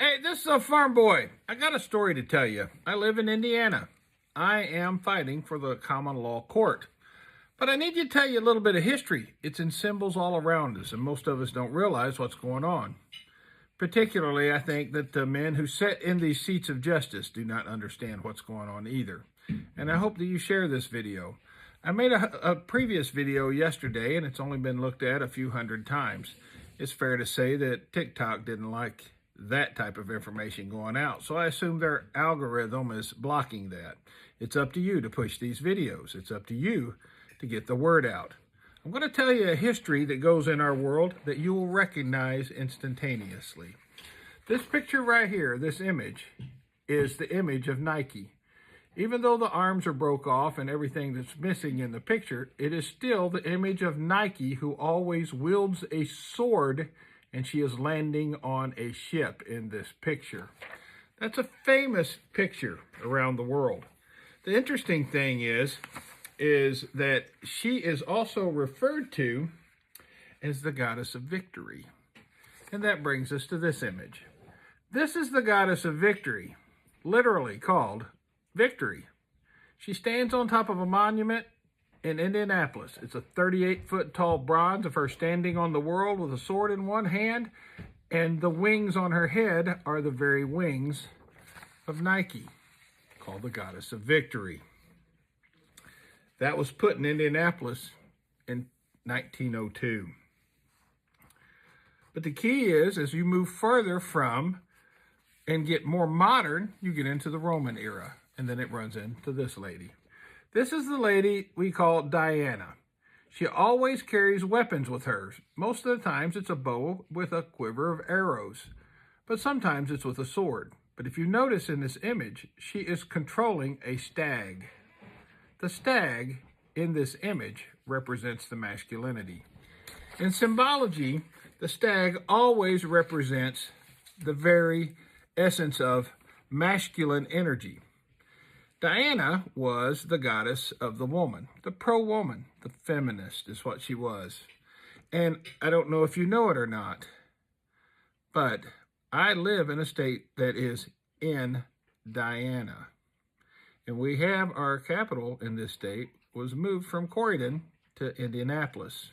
Hey, this is a farm boy. I got a story to tell you. I live in Indiana. I am fighting for the common law court. But I need to tell you a little bit of history. It's in symbols all around us, and most of us don't realize what's going on. Particularly, I think that the men who sit in these seats of justice do not understand what's going on either. And I hope that you share this video. I made a previous video yesterday, and it's only been looked at a few hundred times. It's fair to say that TikTok didn't like that type of information going out, so I assume their algorithm is blocking that. It's up to you to push these videos. It's up to you to get the word out. I'm going to tell you a history that goes in our world that you will recognize instantaneously. This picture right here, this image, is the image of Nike. Even though the arms are broke off and everything that's missing in the picture, it is still the image of Nike, who always wields a sword, and she is landing on a ship in this picture. That's a famous picture around the world. The interesting thing is that she is also referred to as the goddess of victory. And that brings us to this image. This is the goddess of victory, literally called Victory. She stands on top of a monument in Indianapolis. It's a 38-foot tall bronze of her standing on the world with a sword in one hand, and the wings on her head are the very wings of Nike, called the goddess of victory. That was put in Indianapolis in 1902. But the key is, as you move further from and get more modern, you get into the Roman era, and then it runs into this lady. This is the lady we call Diana. She always carries weapons with her. Most of the times it's a bow with a quiver of arrows, but sometimes it's with a sword. But if you notice in this image, she is controlling a stag. The stag in this image represents the masculinity. In symbology, the stag always represents the very essence of masculine energy. Diana was the goddess of the woman, the pro-woman, the feminist is what she was. And I don't know if you know it or not, but I live in a state that is in Diana. And we have our capital in this state was moved from Corydon to Indianapolis.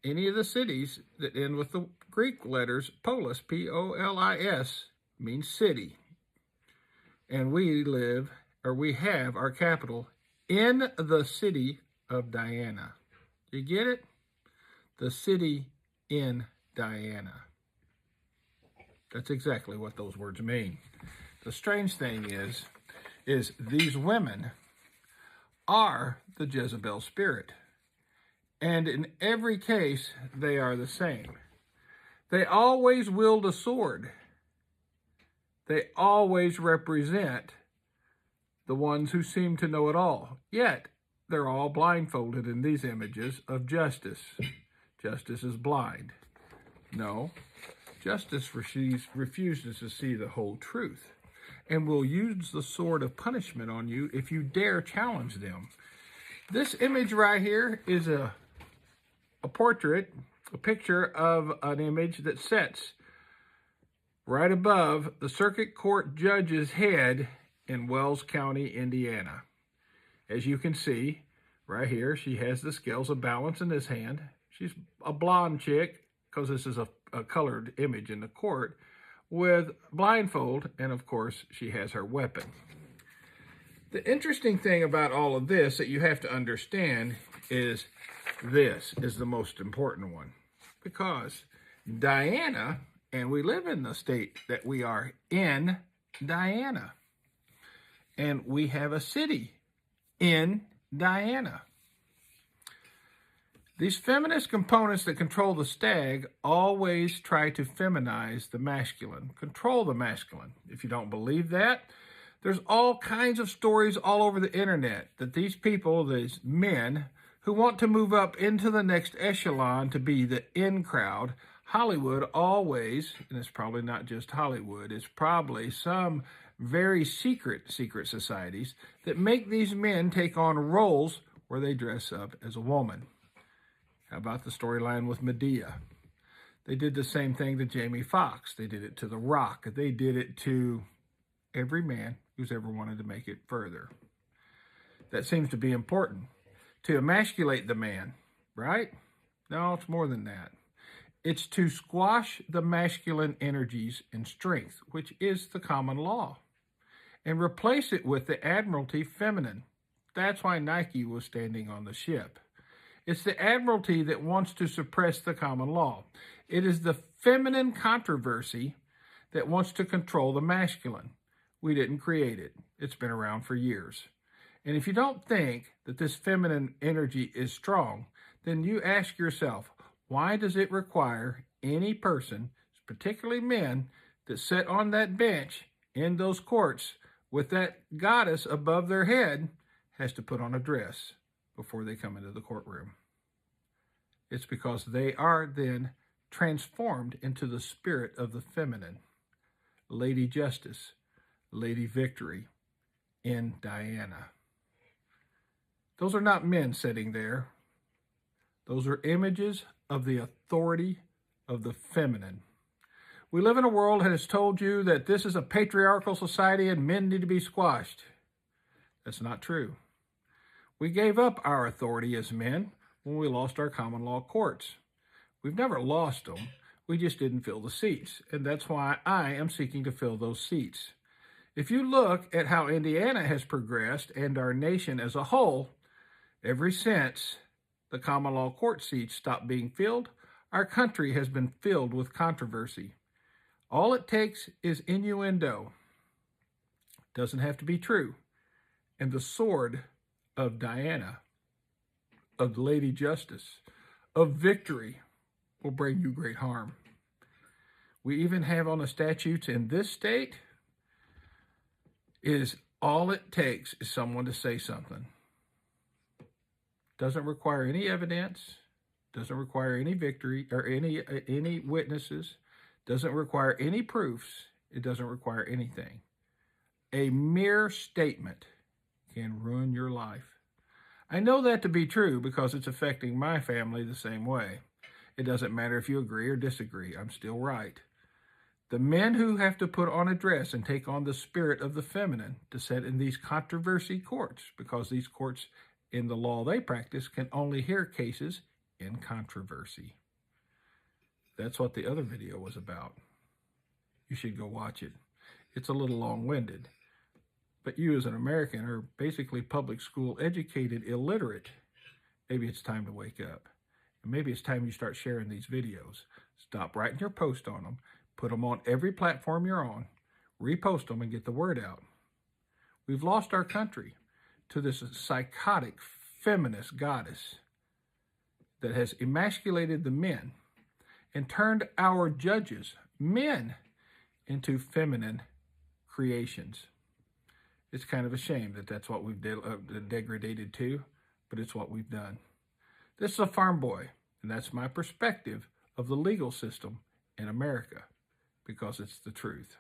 Any of the cities that end with the Greek letters polis, P-O-L-I-S, means city. And we have our capital in the city of Diana. You get it? The city in Diana. That's exactly what those words mean. The strange thing is these women are the Jezebel spirit. And in every case, they are the same. They always wield a sword. They always represent the ones who seem to know it all. Yet, they're all blindfolded in these images of justice. Justice is blind. No, justice refuses to see the whole truth, and will use the sword of punishment on you if you dare challenge them. This image right here is a portrait, a picture of an image that sits right above the circuit court judge's head in Wells County, Indiana. As you can see, right here, she has the scales of balance in this hand. She's a blonde chick, because this is a colored image in the court, with blindfold, and of course, she has her weapon. The interesting thing about all of this that you have to understand is this is the most important one. Because Diana, and we live in the state that we are in, Diana. And we have a city in Diana. These feminist components that control the stag always try to feminize the masculine, control the masculine. If you don't believe that, there's all kinds of stories all over the internet that these people, these men, who want to move up into the next echelon to be the in crowd, Hollywood always, and it's probably not just Hollywood, it's probably some very secret societies that make these men take on roles where they dress up as a woman. How about the storyline with Medea? They did the same thing to Jamie Foxx. They did it to The Rock. They did it to every man who's ever wanted to make it further. That seems to be important. To emasculate the man, right? No, it's more than that. It's to squash the masculine energies and strength, which is the common law, and replace it with the admiralty feminine. That's why Nike was standing on the ship. It's the admiralty that wants to suppress the common law. It is the feminine controversy that wants to control the masculine. We didn't create it. It's been around for years. And if you don't think that this feminine energy is strong, then you ask yourself, why does it require any person, particularly men, that sit on that bench in those courts with that goddess above their head, has to put on a dress before they come into the courtroom? It's because they are then transformed into the spirit of the feminine. Lady Justice, Lady Victory, in Diana. Those are not men sitting there. Those are images of the authority of the feminine. We live in a world that has told you that this is a patriarchal society and men need to be squashed. That's not true. We gave up our authority as men when we lost our common law courts. We've never lost them. We just didn't fill the seats. And that's why I am seeking to fill those seats. If you look at how Indiana has progressed and our nation as a whole, ever since the common law court seats stopped being filled, our country has been filled with controversy. All it takes is innuendo. Doesn't have to be true. And the sword of Diana, of Lady Justice, of Victory will bring you great harm. We even have on the statutes in this state is all it takes is someone to say something. Doesn't require any evidence, doesn't require any victory or any witnesses, doesn't require any proofs, it doesn't require anything. A mere statement can ruin your life. I know that to be true because it's affecting my family the same way. It doesn't matter if you agree or disagree, I'm still right. The men who have to put on a dress and take on the spirit of the feminine to sit in these controversy courts, because these courts in the law they practice can only hear cases in controversy. That's what the other video was about. You should go watch it. It's a little long-winded, but you as an American are basically public school educated illiterate. Maybe it's time to wake up. And maybe it's time you start sharing these videos. Stop writing your post on them. Put them on every platform you're on. Repost them and get the word out. We've lost our country to this psychotic feminist goddess that has emasculated the men and turned our judges, men, into feminine creations. It's kind of a shame that that's what we've degraded to, but it's what we've done. This is a farm boy, and that's my perspective of the legal system in America, because it's the truth.